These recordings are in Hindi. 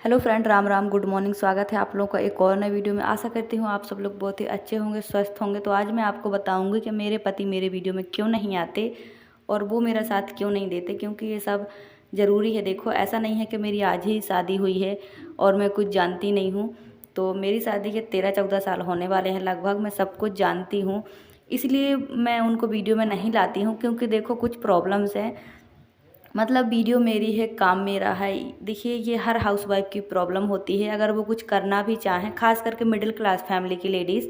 Hello friend, Ram Ram, good morning. स्वागत है आप लोगों का एक और नए वीडियो में। आशा करती हूँ आप सब लोग बहुत ही अच्छे होंगे, स्वस्थ होंगे। तो आज मैं आपको बताऊंगी कि मेरे पति मेरे वीडियो में क्यों नहीं आते और वो मेरा साथ क्यों नहीं देते, क्योंकि ये सब ज़रूरी है। देखो, ऐसा नहीं है कि मेरी आज ही शादी हुई है और मैं कुछ जानती नहीं हूँ। तो मेरी शादी के 13-14 साल होने वाले हैं लगभग। मैं सब कुछ जानती हूँ, इसलिए मैं उनको वीडियो में नहीं लाती हूँ। क्योंकि देखो, कुछ प्रॉब्लम्स हैं, मतलब वीडियो मेरी है, काम मेरा है। देखिए, ये हर हाउसवाइफ की प्रॉब्लम होती है। अगर वो कुछ करना भी चाहें, खास करके मिडिल क्लास फैमिली की लेडीज़,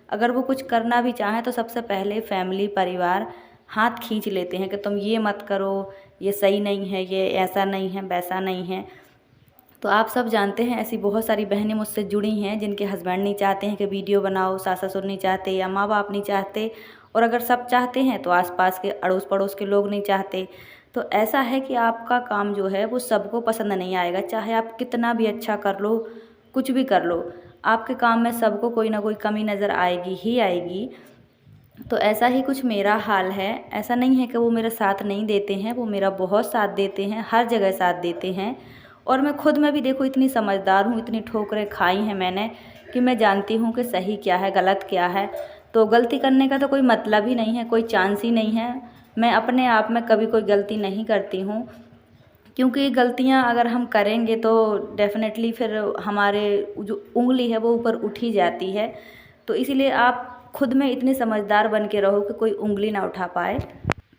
अगर वो कुछ करना भी चाहें तो सबसे पहले फैमिली, परिवार हाथ खींच लेते हैं कि तुम ये मत करो, ये सही नहीं है, ये ऐसा नहीं है, वैसा नहीं है। तो आप सब जानते हैं, ऐसी बहुत सारी बहनें मुझसे जुड़ी हैं जिनके हस्बैंड नहीं चाहते हैं कि वीडियो बनाओ, सास ससुर नहीं चाहते या माँ बाप नहीं चाहते, और अगर सब चाहते हैं तो आसपास के अड़ोस पड़ोस के लोग नहीं चाहते। तो ऐसा है कि आपका काम जो है वो सबको पसंद नहीं आएगा, चाहे आप कितना भी अच्छा कर लो, कुछ भी कर लो, आपके काम में सबको कोई ना कोई कमी नज़र आएगी ही आएगी। तो ऐसा ही कुछ मेरा हाल है। ऐसा नहीं है कि वो मेरा साथ नहीं देते हैं, वो मेरा बहुत साथ देते हैं, हर जगह साथ देते हैं। और मैं खुद में भी देखो इतनी समझदार हूँ, इतनी ठोकरें खाई हैं मैंने कि मैं जानती हूँ कि सही क्या है, गलत क्या है। तो गलती करने का तो कोई मतलब ही नहीं है, कोई चांस ही नहीं है। मैं अपने आप में कभी कोई गलती नहीं करती हूँ, क्योंकि गलतियाँ अगर हम करेंगे तो डेफिनेटली फिर हमारे जो उंगली है वो ऊपर उठ ही जाती है। तो इसीलिए आप खुद में इतने समझदार बन के रहो कि कोई उंगली ना उठा पाए।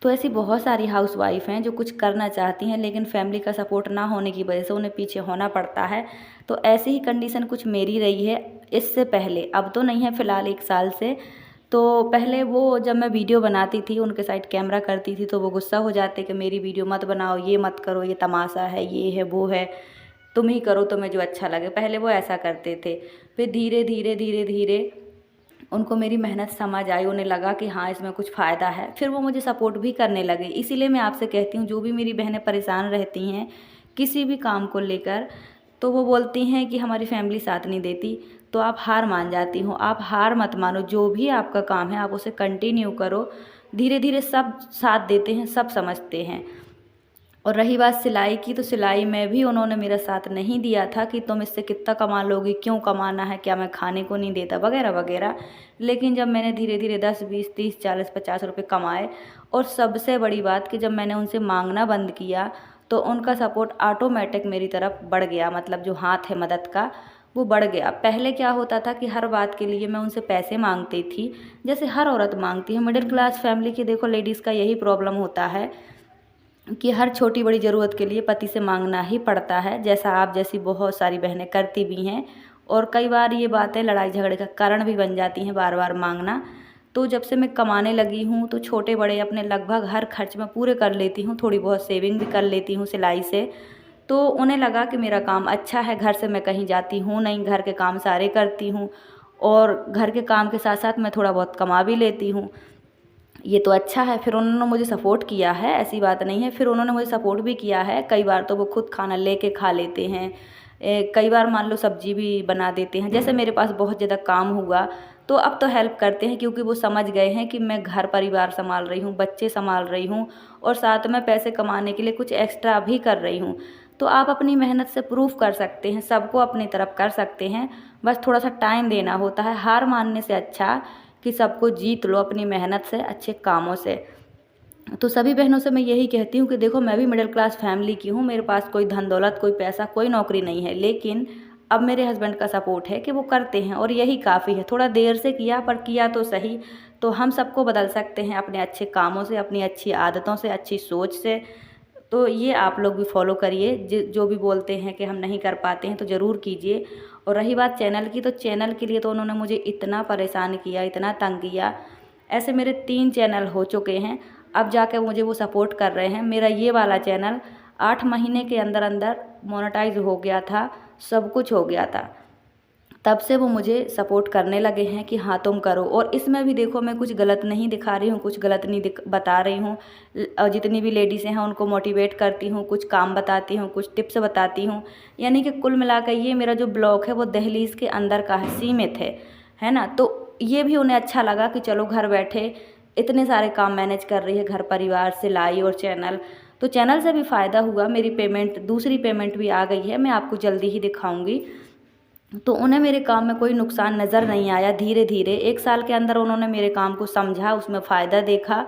तो ऐसी बहुत सारी हाउसवाइफ हैं जो कुछ करना चाहती हैं, लेकिन फैमिली का सपोर्ट ना होने की वजह से उन्हें पीछे होना पड़ता है। तो ऐसी ही कंडीशन कुछ मेरी रही है इससे पहले, अब तो नहीं है फ़िलहाल 1 साल से। तो पहले वो जब मैं वीडियो बनाती थी, उनके साइड कैमरा करती थी, तो वो गुस्सा हो जाते कि मेरी वीडियो मत बनाओ, ये मत करो, ये तमाशा है, ये है, वो है, तुम ही करो तुम्हें जो अच्छा लगे। पहले वो ऐसा करते थे। फिर धीरे धीरे धीरे धीरे उनको मेरी मेहनत समझ आई, उन्हें लगा कि हाँ, इसमें कुछ फ़ायदा है, फिर वो मुझे सपोर्ट भी करने लगे। इसीलिए मैं आपसे कहती हूँ, जो भी मेरी बहनें परेशान रहती हैं किसी भी काम को लेकर, तो वो बोलती हैं कि हमारी फैमिली साथ नहीं देती, तो आप हार मान जाती हो। आप हार मत मानो, जो भी आपका काम है आप उसे कंटिन्यू करो। धीरे धीरे सब साथ देते हैं, सब समझते हैं। और रही बात सिलाई की, तो सिलाई में भी उन्होंने मेरा साथ नहीं दिया था कि तुम इससे कितना कमा लोगी, क्यों कमाना है, क्या मैं खाने को नहीं देता, वगैरह वगैरह। लेकिन जब मैंने धीरे धीरे 10, 20, 30, 40, 50 रुपये कमाए, और सबसे बड़ी बात कि जब मैंने उनसे मांगना बंद किया, तो उनका सपोर्ट ऑटोमेटिक मेरी तरफ बढ़ गया। मतलब जो हाथ है मदद का, वो बढ़ गया। पहले क्या होता था कि हर बात के लिए मैं उनसे पैसे मांगती थी, जैसे हर औरत मांगती है। मिडिल क्लास फैमिली की देखो लेडीज़ का यही प्रॉब्लम होता है कि हर छोटी बड़ी ज़रूरत के लिए पति से मांगना ही पड़ता है, जैसा आप जैसी बहुत सारी बहनें करती भी हैं। और कई बार ये बातें लड़ाई झगड़े का कारण भी बन जाती हैं, बार बार मांगना। तो जब से मैं कमाने लगी हूँ तो छोटे बड़े अपने लगभग हर खर्च में पूरे कर लेती हूँ, थोड़ी बहुत सेविंग भी कर लेती हूँ सिलाई से। तो उन्हें लगा कि मेरा काम अच्छा है, घर से मैं कहीं जाती हूँ नहीं, घर के काम सारे करती हूँ, और घर के काम के साथ साथ मैं थोड़ा बहुत कमा भी लेती हूँ, ये तो अच्छा है। फिर उन्होंने मुझे सपोर्ट किया है, ऐसी बात नहीं है। फिर उन्होंने मुझे सपोर्ट भी किया है। कई बार तो वो खुद खाना लेके खा लेते हैं। कई बार मान लो सब्जी भी बना देते हैं। जैसे मेरे पास बहुत ज़्यादा काम हुआ तो अब तो हेल्प करते हैं, क्योंकि वो समझ गए हैं कि मैं घर परिवार संभाल रही हूँ, बच्चे संभाल रही हूँ, और साथ में पैसे कमाने के लिए कुछ एक्स्ट्रा भी कर रही हूँ। तो आप अपनी मेहनत से प्रूफ कर सकते हैं, सबको अपनी तरफ कर सकते हैं। बस थोड़ा सा टाइम देना होता है। हार मानने से अच्छा कि सबको जीत लो अपनी मेहनत से, अच्छे कामों से। तो सभी बहनों से मैं यही कहती हूँ कि देखो, मैं भी मिडिल क्लास फैमिली की हूँ, मेरे पास कोई धन दौलत, कोई पैसा, कोई नौकरी नहीं है, लेकिन अब मेरे हस्बैंड का सपोर्ट है कि वो करते हैं, और यही काफ़ी है। थोड़ा देर से किया पर किया तो सही। तो हम सबको बदल सकते हैं अपने अच्छे कामों से, अपनी अच्छी आदतों से, अच्छी सोच से। तो ये आप लोग भी फॉलो करिए। जो भी बोलते हैं कि हम नहीं कर पाते हैं तो ज़रूर कीजिए। और रही बात चैनल की, तो चैनल के लिए तो उन्होंने मुझे इतना परेशान किया, इतना तंग किया। ऐसे मेरे 3 चैनल हो चुके हैं, अब जाकर मुझे वो सपोर्ट कर रहे हैं। मेरा ये वाला चैनल 8 महीने के अंदर अंदर मोनेटाइज हो गया था, सब कुछ हो गया था। तब से वो मुझे सपोर्ट करने लगे हैं कि हाँ तुम करो। और इसमें भी देखो, मैं कुछ गलत नहीं दिखा रही हूँ, कुछ गलत नहीं बता रही हूँ। जितनी भी लेडीज़ हैं उनको मोटिवेट करती हूँ, कुछ काम बताती हूँ, कुछ टिप्स बताती हूँ। यानी कि कुल मिलाकर ये मेरा जो ब्लॉग है वो दहलीज़ के अंदर का है, सीमित है ना। तो ये भी उन्हें अच्छा लगा कि चलो घर बैठे इतने सारे काम मैनेज कर रही है, घर परिवार, सिलाई और चैनल। तो चैनल से भी फ़ायदा हुआ, मेरी पेमेंट, दूसरी पेमेंट भी आ गई है, मैं आपको जल्दी ही दिखाऊंगी। तो उन्हें मेरे काम में कोई नुकसान नज़र नहीं आया। धीरे धीरे 1 साल के अंदर उन्होंने मेरे काम को समझा, उसमें फ़ायदा देखा।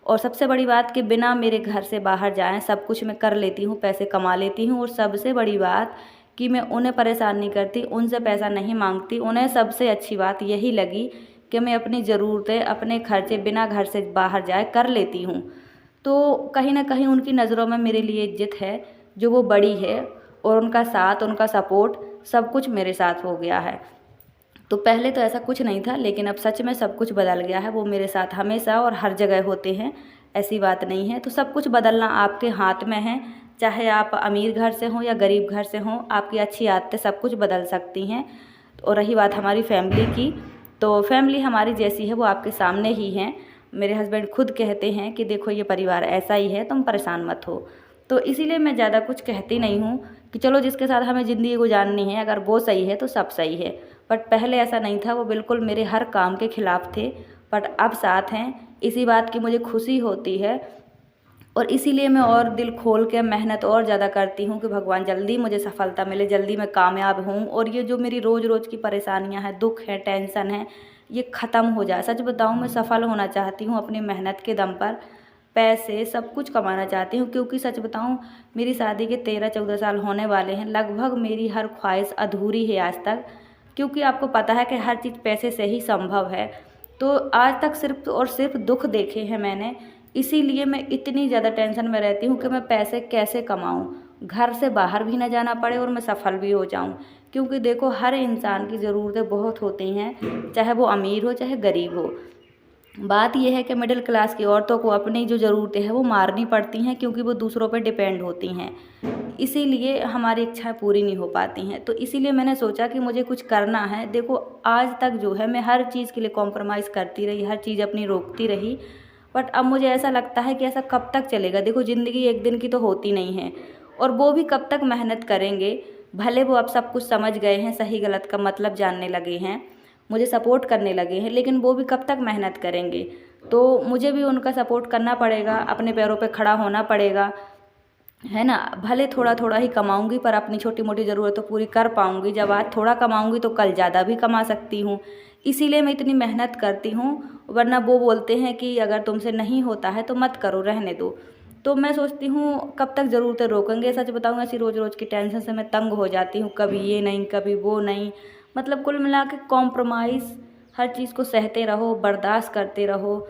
और सबसे बड़ी बात कि बिना मेरे घर से बाहर जाएं सब कुछ मैं कर लेती हूँ, पैसे कमा लेती हूँ। और सबसे बड़ी बात कि मैं उन्हें परेशान नहीं करती, उनसे पैसा नहीं मांगती। उन्हें सबसे अच्छी बात यही लगी कि मैं अपनी ज़रूरतें, अपने खर्चे बिना घर से बाहर जाए कर लेती हूँ। तो कहीं ना कहीं उनकी नज़रों में मेरे लिए इज्जत है, जो वो बड़ी है। और उनका साथ, उनका सपोर्ट, सब कुछ मेरे साथ हो गया है। तो पहले तो ऐसा कुछ नहीं था, लेकिन अब सच में सब कुछ बदल गया है। वो मेरे साथ हमेशा और हर जगह होते हैं, ऐसी बात नहीं है। तो सब कुछ बदलना आपके हाथ में है, चाहे आप अमीर घर से हों या गरीब घर से हों, आपकी अच्छी आदतें सब कुछ बदल सकती हैं। और रही बात हमारी फैमिली की, तो फैमिली हमारी जैसी है वो आपके सामने ही है। मेरे हस्बैंड खुद कहते हैं कि देखो ये परिवार ऐसा ही है, तुम परेशान मत हो। तो इसीलिए मैं ज़्यादा कुछ कहती नहीं हूँ कि चलो जिसके साथ हमें ज़िंदगी गुजारनी है, अगर वो सही है तो सब सही है। बट पहले ऐसा नहीं था, वो बिल्कुल मेरे हर काम के खिलाफ थे। बट अब साथ हैं, इसी बात की मुझे खुशी होती है। और इसीलिए मैं और दिल खोल के मेहनत और ज़्यादा करती हूँ कि भगवान जल्दी मुझे सफलता मिले, जल्दी मैं कामयाब हूँ। और ये जो मेरी रोज़ रोज़ की परेशानियाँ हैं, दुख है, टेंशन है, ये ख़त्म हो जाए। सच बताऊँ, मैं सफल होना चाहती हूँ अपनी मेहनत के दम पर, पैसे सब कुछ कमाना चाहती हूँ। क्योंकि सच बताऊँ, मेरी शादी के 13-14 साल होने वाले हैं, लगभग मेरी हर ख्वाहिश अधूरी है आज तक। क्योंकि आपको पता है कि हर चीज़ पैसे से ही संभव है। तो आज तक सिर्फ और सिर्फ दुख देखे हैं मैंने, इसीलिए मैं इतनी ज़्यादा टेंशन में रहती हूँ कि मैं पैसे कैसे कमाऊँ, घर से बाहर भी ना जाना पड़े और मैं सफल भी हो जाऊँ। क्योंकि देखो, हर इंसान की ज़रूरतें बहुत होती हैं, चाहे वो अमीर हो चाहे गरीब हो। बात यह है कि मिडिल क्लास की औरतों को अपनी जो ज़रूरतें हैं वो मारनी पड़ती हैं, क्योंकि वो दूसरों पर डिपेंड होती हैं। इसीलिए हमारी इच्छाएं पूरी नहीं हो पाती हैं। तो इसीलिए मैंने सोचा कि मुझे कुछ करना है। देखो, आज तक जो है मैं हर चीज़ के लिए कॉम्प्रोमाइज़ करती रही, हर चीज़ अपनी रोकती रही। बट अब मुझे ऐसा लगता है कि ऐसा कब तक चलेगा। देखो, ज़िंदगी एक दिन की तो होती नहीं है, और वो भी कब तक मेहनत करेंगे। भले वो अब सब कुछ समझ गए हैं, सही गलत का मतलब जानने लगे हैं, मुझे सपोर्ट करने लगे हैं, लेकिन वो भी कब तक मेहनत करेंगे। तो मुझे भी उनका सपोर्ट करना पड़ेगा, अपने पैरों पे खड़ा होना पड़ेगा, है ना। भले थोड़ा थोड़ा ही कमाऊंगी, पर अपनी छोटी मोटी ज़रूरत तो पूरी कर पाऊंगी। जब आज थोड़ा कमाऊंगी तो कल ज़्यादा भी कमा सकती हूँ। इसीलिए मैं इतनी मेहनत करती हूँ। वरना वो बोलते हैं कि अगर तुमसे नहीं होता है तो मत करो, रहने दो। तो मैं सोचती हूँ कब तक ज़रूरतें रोकेंगे। सच बताऊँ, ऐसी रोज़ रोज़ की टेंशन से मैं तंग हो जाती हूँ। कभी ये नहीं, कभी वो नहीं, मतलब कुल मिला के कॉम्प्रोमाइज़, हर चीज़ को सहते रहो, बर्दाश्त करते रहो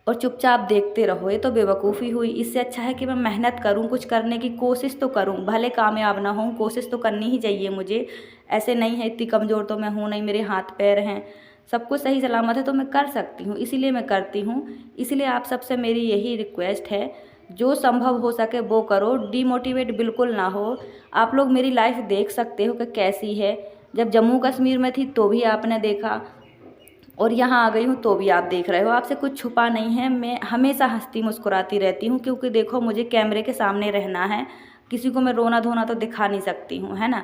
और चुपचाप देखते रहो। ये तो बेवकूफ़ी हुई। इससे अच्छा है कि मैं मेहनत करूँ, कुछ करने की कोशिश तो करूँ। भले कामयाब ना हूँ, कोशिश तो करनी ही चाहिए मुझे। ऐसे नहीं है, इतनी कमज़ोर तो मैं हूँ नहीं, मेरे हाथ पैर हैं, सब कुछ सही सलामत है, तो मैं कर सकती हूँ। इसीलिए मैं करती हूँ। इसलिए आप सबसे मेरी यही रिक्वेस्ट है, जो संभव हो सके वो करो, डीमोटिवेट बिल्कुल ना हो। आप लोग मेरी लाइफ देख सकते हो कि कैसी है। जब जम्मू कश्मीर में थी तो भी आपने देखा, और यहाँ आ गई हूँ तो भी आप देख रहे हो। आपसे कुछ छुपा नहीं है, मैं हमेशा हंसती मुस्कुराती रहती हूँ। क्योंकि देखो, मुझे कैमरे के सामने रहना है, किसी को मैं रोना धोना तो दिखा नहीं सकती हूँ, है ना।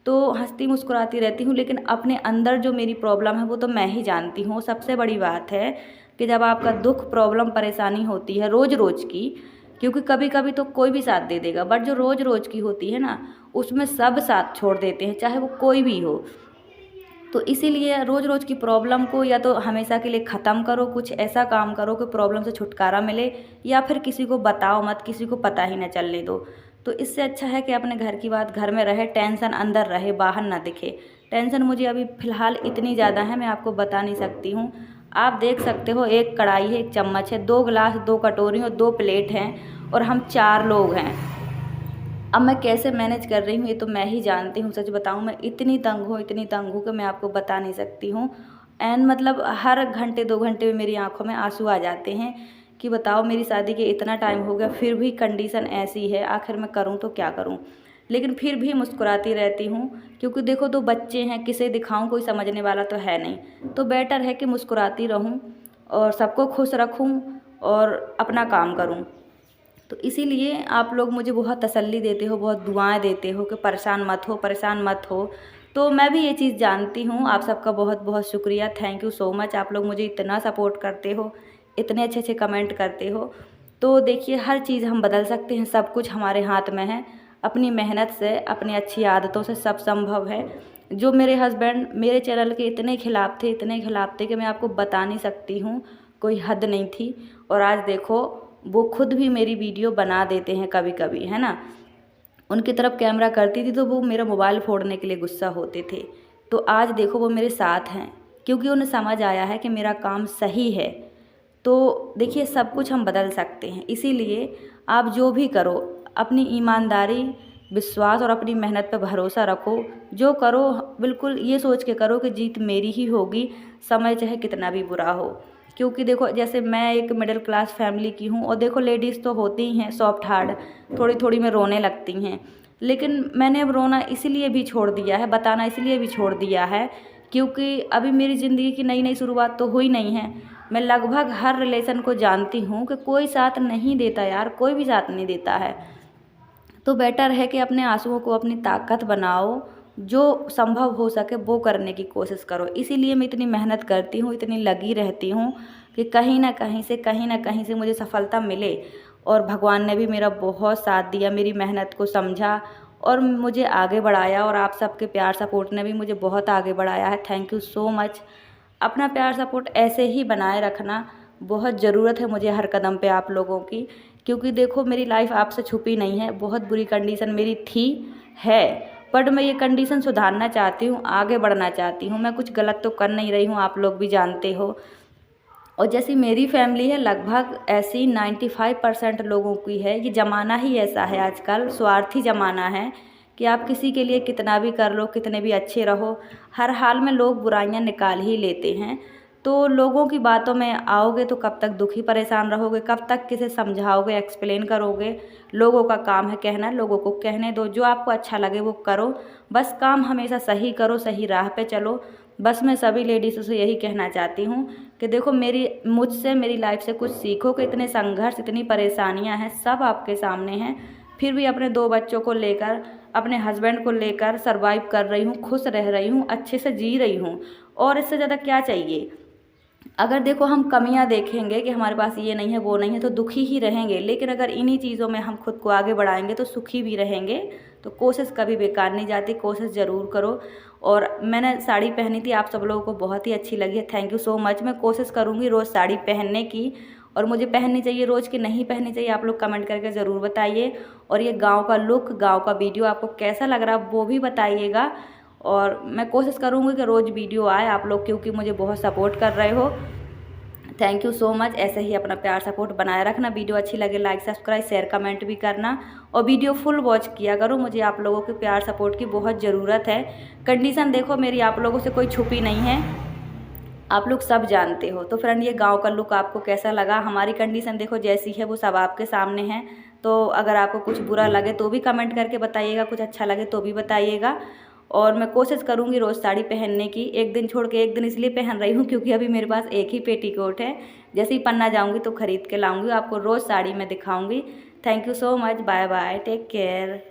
तो हंसती मुस्कुराती रहती हूँ, लेकिन अपने अंदर जो मेरी प्रॉब्लम है वो तो मैं ही जानती हूँ। सबसे बड़ी बात है कि जब आपका दुख, प्रॉब्लम, परेशानी होती है रोज़ रोज़ की, क्योंकि कभी कभी तो कोई भी साथ दे देगा, बट जो रोज़ रोज़ की होती है ना, उसमें सब साथ छोड़ देते हैं, चाहे वो कोई भी हो। तो इसीलिए रोज़ रोज़ की प्रॉब्लम को या तो हमेशा के लिए ख़त्म करो, कुछ ऐसा काम करो कि प्रॉब्लम से छुटकारा मिले, या फिर किसी को बताओ मत, किसी को पता ही ना चलने दो। तो इससे अच्छा है कि अपने घर की बात घर में रहे, टेंशन अंदर रहे, बाहर ना दिखे। टेंशन मुझे अभी फ़िलहाल इतनी ज़्यादा है, मैं आपको बता नहीं सकती हूँ। आप देख सकते हो, एक कढ़ाई है, एक चम्मच है, 2 गिलास, 2 कटोरी और 2 प्लेट हैं, और हम 4 लोग हैं। अब मैं कैसे मैनेज कर रही हूँ ये तो मैं ही जानती हूँ। सच बताऊँ, मैं इतनी तंग हूँ, इतनी तंग हूँ कि मैं आपको बता नहीं सकती हूँ। एंड मतलब हर घंटे 2 घंटे में मेरी आंखों में आंसू आ जाते हैं कि बताओ, मेरी शादी के इतना टाइम हो गया, फिर भी कंडीशन ऐसी है, आखिर मैं करूँ तो क्या करूँ। लेकिन फिर भी मुस्कुराती रहती हूँ, क्योंकि देखो 2 बच्चे हैं, किसे दिखाऊँ, कोई समझने वाला तो है नहीं। तो बेटर है कि मुस्कुराती रहूँ और सबको खुश रखूँ और अपना काम करूँ। तो इसीलिए आप लोग मुझे बहुत तसल्ली देते हो, बहुत दुआएं देते हो कि परेशान मत हो, परेशान मत हो। तो मैं भी ये चीज़ जानती हूँ। आप सबका बहुत बहुत शुक्रिया, थैंक यू सो मच। आप लोग मुझे इतना सपोर्ट करते हो, इतने अच्छे अच्छे कमेंट करते हो। तो देखिए हर चीज़ हम बदल सकते हैं, सब कुछ हमारे हाथ में है। अपनी मेहनत से, अपनी अच्छी आदतों से सब संभव है। जो मेरे हस्बैंड मेरे चैनल के इतने खिलाफ थे कि मैं आपको बता नहीं सकती हूँ, कोई हद नहीं थी। और आज देखो वो खुद भी मेरी वीडियो बना देते हैं कभी कभी, है ना। उनकी तरफ कैमरा करती थी तो वो मेरा मोबाइल फोड़ने के लिए गुस्सा होते थे। तो आज देखो वो मेरे साथ हैं, क्योंकि उन्हें समझ आया है कि मेरा काम सही है। तो देखिए सब कुछ हम बदल सकते हैं, इसीलिए आप जो भी करो अपनी ईमानदारी, विश्वास और अपनी मेहनत पर भरोसा रखो। जो करो बिल्कुल ये सोच के करो कि जीत मेरी ही होगी, समय चाहे कितना भी बुरा हो। क्योंकि देखो जैसे मैं एक मिडिल क्लास फैमिली की हूँ, और देखो लेडीज़ तो होती ही हैं सॉफ्ट हार्ट, थोड़ी थोड़ी में रोने लगती हैं। लेकिन मैंने अब रोना इसलिए भी छोड़ दिया है, बताना इसलिए भी छोड़ दिया है, क्योंकि अभी मेरी ज़िंदगी की नई नई शुरुआत तो हुई नहीं है। मैं लगभग हर रिलेशन को जानती हूँ कि कोई साथ नहीं देता यार, कोई भी साथ नहीं देता है। तो बेटर है कि अपने आंसुओं को अपनी ताकत बनाओ, जो संभव हो सके वो करने की कोशिश करो। इसीलिए मैं इतनी मेहनत करती हूँ, इतनी लगी रहती हूँ कि कहीं ना कहीं से मुझे सफलता मिले। और भगवान ने भी मेरा बहुत साथ दिया, मेरी मेहनत को समझा और मुझे आगे बढ़ाया। और आप सबके प्यार सपोर्ट ने भी मुझे बहुत आगे बढ़ाया है। Thank you so much. अपना प्यार सपोर्ट ऐसे ही बनाए रखना, बहुत ज़रूरत है मुझे हर कदम पे आप लोगों की। क्योंकि देखो मेरी लाइफ आपसे छुपी नहीं है, बहुत बुरी कंडीशन मेरी थी है, बट मैं ये कंडीशन सुधारना चाहती हूँ, आगे बढ़ना चाहती हूँ। मैं कुछ गलत तो कर नहीं रही हूँ, आप लोग भी जानते हो। और जैसी मेरी फैमिली है लगभग ऐसी 95% लोगों की है। ये ज़माना ही ऐसा है आजकल, स्वार्थी ज़माना है कि आप किसी के लिए कितना भी कर लो, कितने भी अच्छे रहो, हर हाल में लोग बुराइयां निकाल ही लेते हैं। तो लोगों की बातों में आओगे तो कब तक दुखी परेशान रहोगे, कब तक किसे समझाओगे, एक्सप्लेन करोगे। लोगों का काम है कहना, लोगों को कहने दो, जो आपको अच्छा लगे वो करो। बस काम हमेशा सही करो, सही राह पे चलो। बस मैं सभी लेडीज़ों से यही कहना चाहती हूँ कि देखो मुझसे मेरी लाइफ से कुछ सीखो कि इतने संघर्ष, इतनी परेशानियाँ हैं, सब आपके सामने हैं, फिर भी अपने 2 बच्चों को लेकर, अपने हस्बैंड को लेकर सर्वाइव कर रही हूँ, खुश रह रही हूँ, अच्छे से जी रही हूँ। और इससे ज़्यादा क्या चाहिए। अगर देखो हम कमियां देखेंगे कि हमारे पास ये नहीं है वो नहीं है तो दुखी ही रहेंगे, लेकिन अगर इन्हीं चीज़ों में हम खुद को आगे बढ़ाएंगे तो सुखी भी रहेंगे। तो कोशिश कभी बेकार नहीं जाती, कोशिश ज़रूर करो। और मैंने साड़ी पहनी थी, आप सब लोगों को बहुत ही अच्छी लगी है, थैंक यू सो मच। मैं कोशिश करूँगी रोज़ साड़ी पहनने की, और मुझे पहननी चाहिए रोज़ की नहीं पहननी चाहिए, आप लोग कमेंट करके ज़रूर बताइए। और ये गाँव का लुक, गाँव का वीडियो आपको कैसा लग रहा है वो भी बताइएगा। और मैं कोशिश करूँगी कि रोज़ वीडियो आए आप लोग, क्योंकि मुझे बहुत सपोर्ट कर रहे हो। Thank you so much. ऐसे ही अपना प्यार सपोर्ट बनाए रखना। वीडियो अच्छी लगे लाइक सब्सक्राइब शेयर कमेंट भी करना, और वीडियो फुल वॉच किया करो। मुझे आप लोगों के प्यार सपोर्ट की बहुत ज़रूरत है। कंडीशन देखो मेरी आप लोगों से कोई छुपी नहीं है, आप लोग सब जानते हो। तो फ्रेंड ये गांव का लुक आपको कैसा लगा। हमारी कंडीशन देखो जैसी है वो सब आपके सामने है। तो अगर आपको कुछ बुरा लगे तो भी कमेंट करके बताइएगा, कुछ अच्छा लगे तो भी बताइएगा। और मैं कोशिश करूँगी रोज़ साड़ी पहनने की, एक दिन छोड़ के एक दिन इसलिए पहन रही हूँ क्योंकि अभी मेरे पास एक ही पेटीकोट है। जैसे ही पन्ना जाऊँगी तो ख़रीद के लाऊँगी, आपको रोज़ साड़ी में दिखाऊँगी। Thank you so much, bye bye, take care.